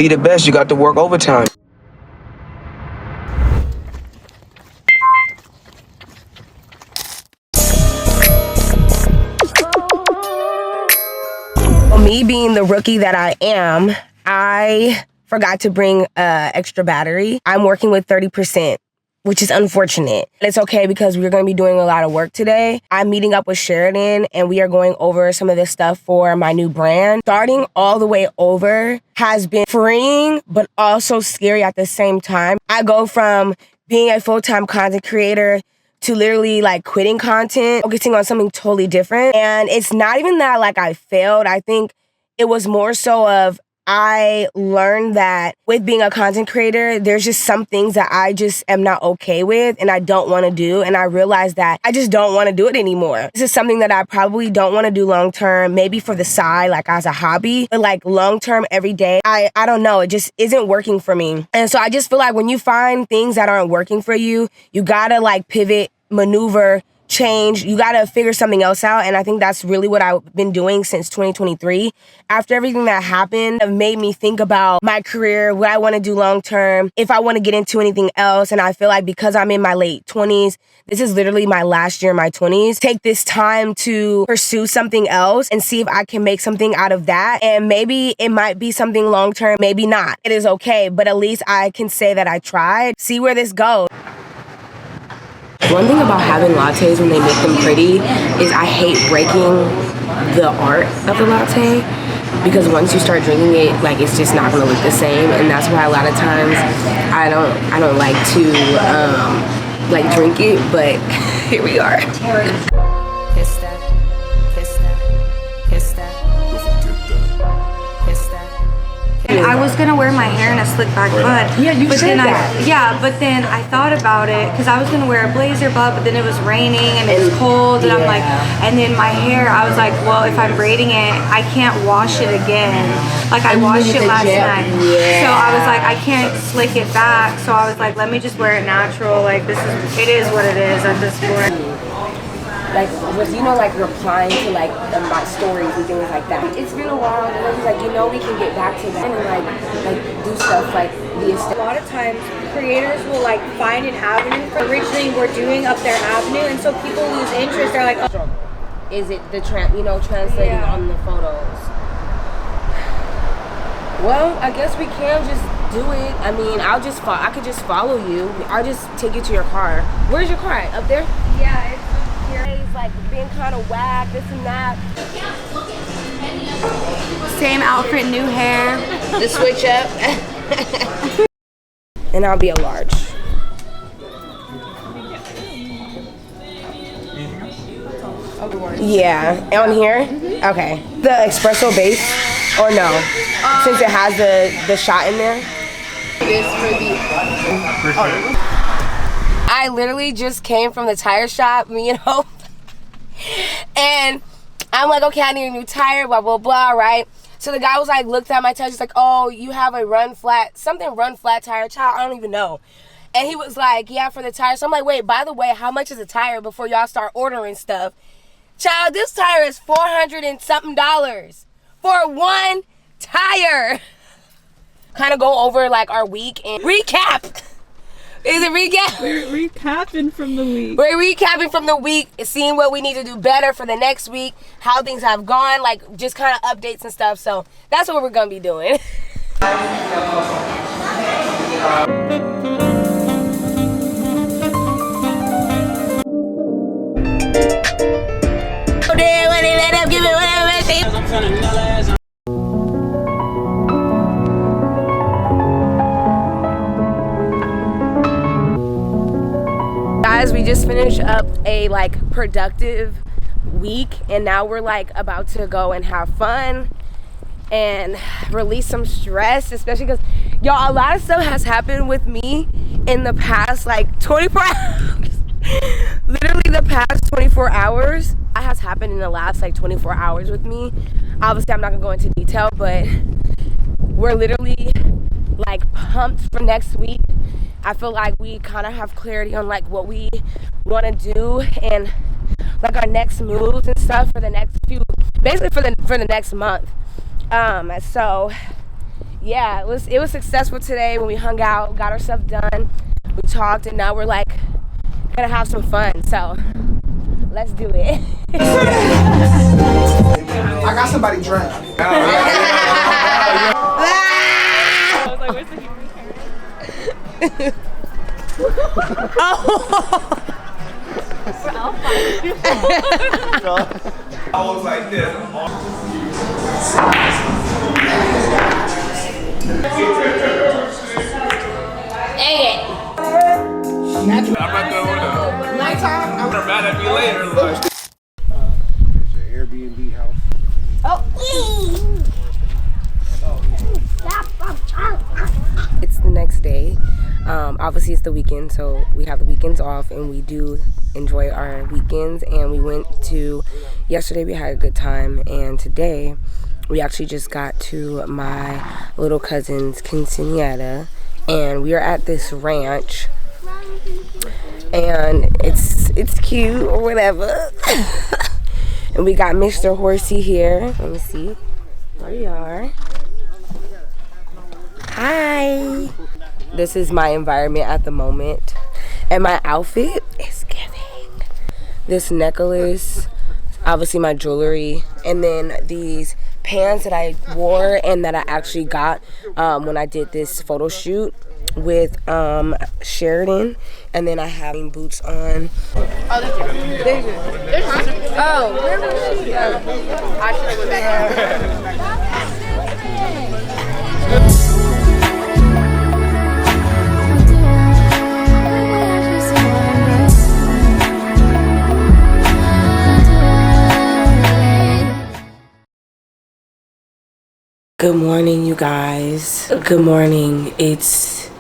be the best, you got to work overtime. Me being the rookie that I am, I forgot to bring extra battery. I'm working with 30%, which is unfortunate. It's okay because we're going to be doing a lot of work today. I'm meeting up with Sheridan and we are going over some of this stuff for my new brand. Starting all the way over has been freeing, but also scary at the same time. I go from being a full-time content creator to literally like quitting content, focusing on something totally different. And it's not even that like I failed. I think it was more so of I learned that with being a content creator, there's just some things that I just am not okay with and I don't want to do. And I realized that I just don't want to do it anymore. This is something that I probably don't want to do long term, maybe for the side, like as a hobby, but like long term every day, I don't know, it just isn't working for me. And so I just feel like when you find things that aren't working for you, you gotta like pivot, maneuver, change. You gotta figure something else out. And I think that's really what I've been doing since 2023. After everything that happened, it made me think about my career, what I want to do long term, if I want to get into anything else. And I feel like because I'm in my late 20s, this is literally my last year in my 20s, take this time to pursue something else and see if I can make something out of that. And maybe it might be something long term, maybe not. It is okay, but at least I can say that I tried. See where this goes. One thing about having lattes when they make them pretty is I hate breaking the art of the latte, because once you start drinking it, like it's just not gonna look the same. And that's why a lot of times I don't like to like drink it, but here we are. And I was gonna wear my hair in a slick back bun. Yeah, you said that. But then I thought about it because I was gonna wear a blazer but then it was raining and it was cold and I'm like, and then my hair, I was like, well, if I'm braiding it, I can't wash it again. Like I washed it last night. Yeah. So I was like, I can't slick it back. So I was like, let me just wear it natural. Like it is what it is at this point. Like, was, you know, like replying to like my stories and things like that. It's been a while, and I was like, you know, we can get back to that and like do stuff like the estate. A lot of times, creators will like find an avenue. Originally, we're doing up their avenue, and so people lose interest. They're like, oh. Is it the translating on the photos? Well, I guess we can just do it. I mean, I could just follow you. I'll just take you to your car. Where's your car? Up there? Yeah. It's like being kind of whack, this and that. Same outfit, new hair. The switch up. And I'll be a large. Yeah, on here? Okay. The espresso base, or no? Since it has the shot in there. I literally just came from the tire shop, me and Hope. And I'm like, okay, I need a new tire, blah, blah, blah, right? So the guy was like, looked at my tire, he's like, oh, you have a run flat tire, child, I don't even know. And he was like, yeah, for the tire. So I'm like, wait, by the way, how much is a tire before y'all start ordering stuff? Child, this tire is $400 and something for one tire. Kind of go over like our week and recap. Is it recap? We're recapping from the week. We're recapping from the week, seeing what we need to do better for the next week, how things have gone, like just kind of updates and stuff. So that's what we're gonna be doing. Guys, we just finished up a like productive week and now we're like about to go and have fun and release some stress, especially because y'all, a lot of stuff has happened with me in the past like 24 hours. Literally the past 24 hours. That has happened in the last like 24 hours with me. Obviously I'm not gonna go into detail, but we're literally like pumped for next week. I feel like we kind of have clarity on like what we want to do and like our next moves and stuff for the next few, basically for the next month. So yeah, it was successful today when we hung out, got our stuff done, we talked, and now we're like gonna have some fun. So let's do it. I got somebody drunk. I was like this. Dang it. I'm not gonna wanna. Nighttime. They're mad at me later. Like. It's an Airbnb house. It's the next day. Obviously it's the weekend, so we have the weekends off and we do enjoy our weekends. And we went to, yesterday we had a good time, and today we actually just got to my little cousin's quinceañera, and we are at this ranch, and it's cute or whatever. And we got Mr. Horsey here. Let me see. There you are. Hi. This is my environment at the moment, and my outfit is giving. This necklace, obviously my jewelry, and then these pants that I wore and that I actually got when I did this photo shoot with Sheridan, and then I have boots on. Oh, where was she? I should have there. Good morning, you guys. Good morning. It's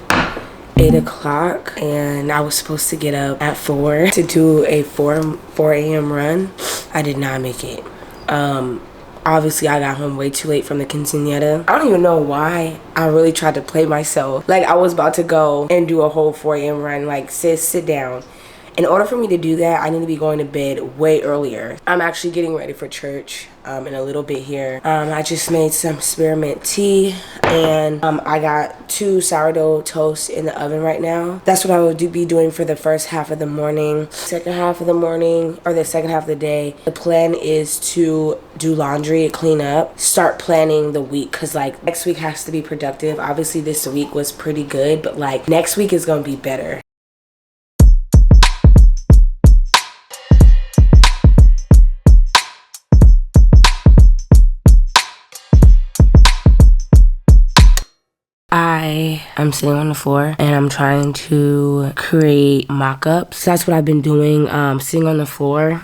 8 o'clock and I was supposed to get up at 4 to do a 4 a.m. run. I did not make it. Obviously I got home way too late from the quinceañera. I don't even know why I really tried to play myself. Like, I was about to go and do a whole 4 a.m. run. Like, sis, sit down. In order for me to do that, I need to be going to bed way earlier. I'm actually getting ready for church in a little bit here. I just made some spearmint tea, and I got 2 sourdough toasts in the oven right now. That's what I will be doing for the first half of the morning. Second half of the morning, or the second half of the day, the plan is to do laundry, clean up, start planning the week, because like next week has to be productive. Obviously this week was pretty good, but like next week is gonna be better. I'm sitting on the floor and I'm trying to create mock-ups. That's what I've been doing, sitting on the floor,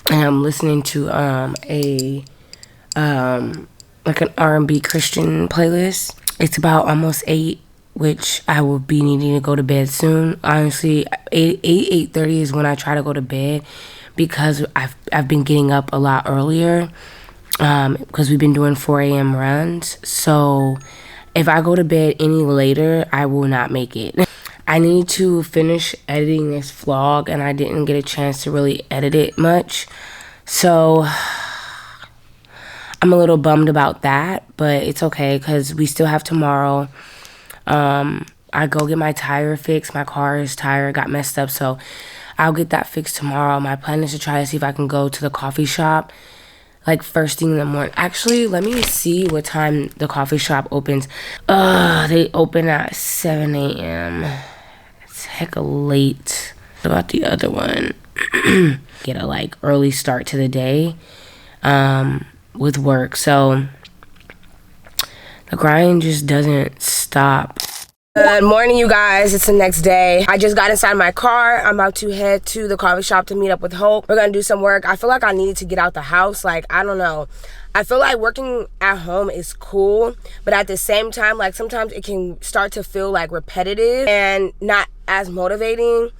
and I'm listening to like an R&B Christian playlist. It's about almost 8, which I will be needing to go to bed soon. Honestly, 8:30 is when I try to go to bed, because I've been getting up a lot earlier, because we've been doing 4 a.m. runs. So if I go to bed any later, I will not make it. I need to finish editing this vlog, and I didn't get a chance to really edit it much. So I'm a little bummed about that, but it's okay because we still have tomorrow. I go get my tire fixed. My car's tire got messed up, so I'll get that fixed tomorrow. My plan is to try to see if I can go to the coffee shop like first thing in the morning. Actually, let me see what time the coffee shop opens. They open at 7 a.m. It's hecka late. What about the other one? Get a like early start to the day with work. So the grind just doesn't stop. Good morning, you guys. It's the next day. I just got inside my car. I'm about to head to the coffee shop to meet up with Hope. We're gonna do some work. I feel like I needed to get out the house. Like, I don't know. I feel like working at home is cool, but at the same time, like sometimes it can start to feel like repetitive and not as motivating.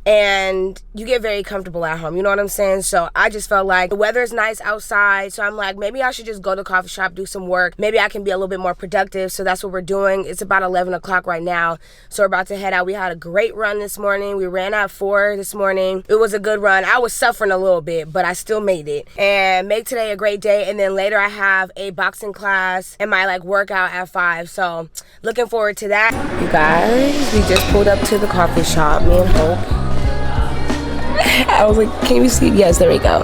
and you get very comfortable at home, you know what I'm saying? So I just felt like the weather is nice outside, so I'm like, maybe I should just go to the coffee shop, do some work. Maybe I can be a little bit more productive, so that's what we're doing. It's about 11 o'clock right now, so we're about to head out. We had a great run this morning. We ran at 4 this morning. It was a good run. I was suffering a little bit, but I still made it. And make today a great day, and then later I have a boxing class and my like workout at 5, so looking forward to that. You guys, we just pulled up to the coffee shop, me and Hope. I was like, can you see? Yes, there we go.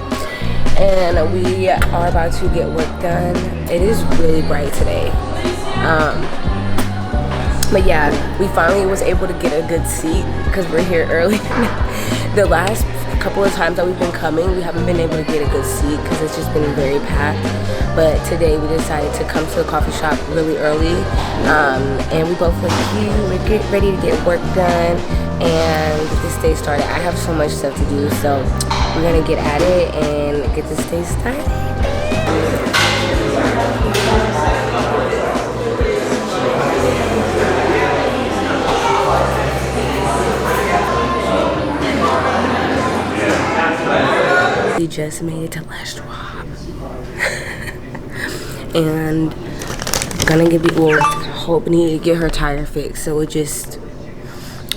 And we are about to get work done. It is really bright today. But yeah, we finally was able to get a good seat because we're here early. The last couple of times that we've been coming, we haven't been able to get a good seat because it's just been very packed. But today we decided to come to the coffee shop really early. And we both look cute. We're getting ready to get work done and get this day started. I have so much stuff to do, so we're gonna get at it and get this day started. We just made it to 𝚲𝚃, and I'm gonna give people Hope needed to get her tire fixed, so it just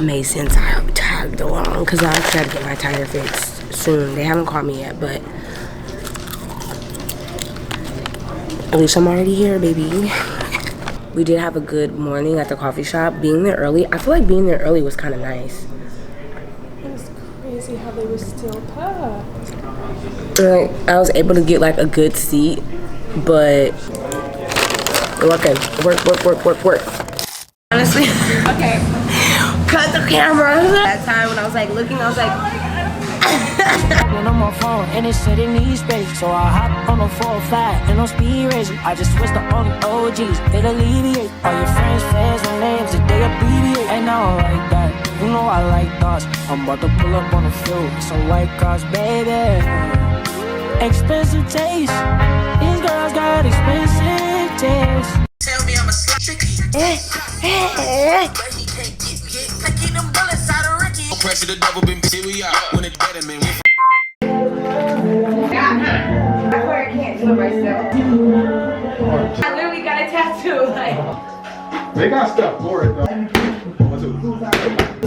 made sense I tagged along because I try to get my tire fixed soon. They haven't called me yet, but at least I'm already here, baby. We did have a good morning at the coffee shop. Being there early, I feel like being there early was kind of nice. It was crazy how they were still packed. Like, I was able to get like a good seat, but working, work. Honestly, okay. Cut the camera. That time when I was like looking, I was like. When I'm on phone and it said it needs space, so I hop on a 4-5 and on speed racing. I just switched the only OGs, it alleviate all your friends, fans, and names that they abbreviate. And I don't like that, you know I like thoughts. I'm about to pull up on the field, some white cars, baby. Expensive taste, these girls got expensive taste. Tell me I'm a slut tricky. But he can't get me. Taking them bullets out of Ricky. Pressure the devil been here we are. When it better man. I swear I can't do it myself. I literally got a tattoo, like. They got stuff for it though.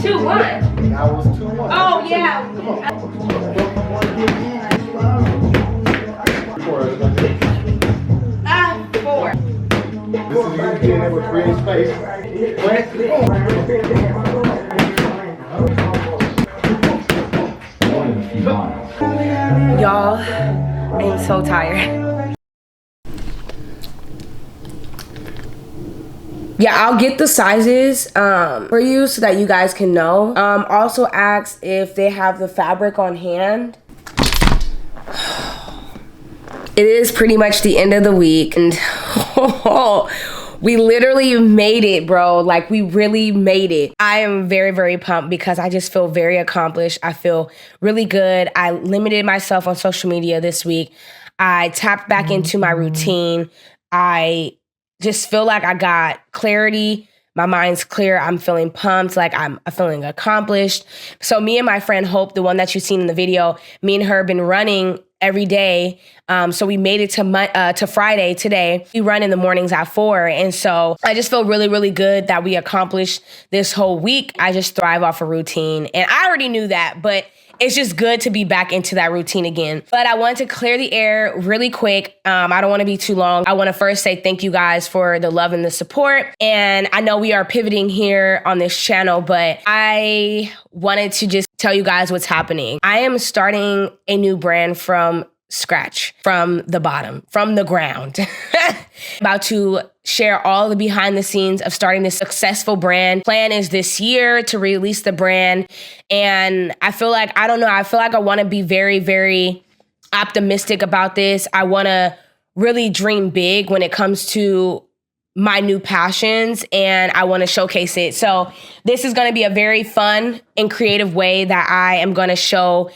2-1. That was 2-1. Oh yeah. Come on. 4. This is you being able to create space. Y'all, I am so tired. Yeah, I'll get the sizes for you so that you guys can know. Also ask if they have the fabric on hand. It is pretty much the end of the week, and we literally made it, bro. Like, we really made it. I am very, very pumped because I just feel very accomplished. I feel really good. I limited myself on social media this week. I tapped back into my routine. I just feel like I got clarity. My mind's clear. I'm feeling pumped. Like, I'm feeling accomplished. So me and my friend Hope, the one that you've seen in the video, me and her have been running every day. So we made it to Friday today. We run in the mornings at 4. And so I just feel really, really good that we accomplished this whole week. I just thrive off a routine. And I already knew that, but it's just good to be back into that routine again. But I want to clear the air really quick. I don't want to be too long. I want to first say thank you guys for the love and the support. And I know we are pivoting here on this channel, but I wanted to just tell you guys what's happening. I am starting a new brand from scratch, from the bottom, from the ground. About to share all the behind the scenes of starting this successful brand. Plan is this year to release the brand. And I feel like, I don't know, I feel like I want to be very, very optimistic about this. I want to really dream big when it comes to my new passions, and I want to showcase it. So this is going to be a very fun and creative way that I am going to show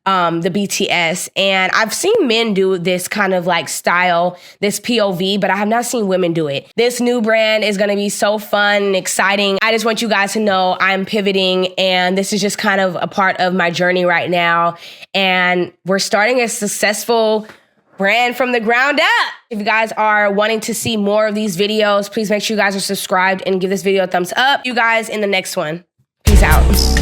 the BTS. And I've seen men do this kind of like style, this POV, but I have not seen women do it. This new brand is gonna be so fun and exciting. I just want you guys to know I'm pivoting, and this is just kind of a part of my journey right now. And we're starting a successful brand from the ground up. If you guys are wanting to see more of these videos, please make sure you guys are subscribed and give this video a thumbs up. See you guys in the next one. Peace out.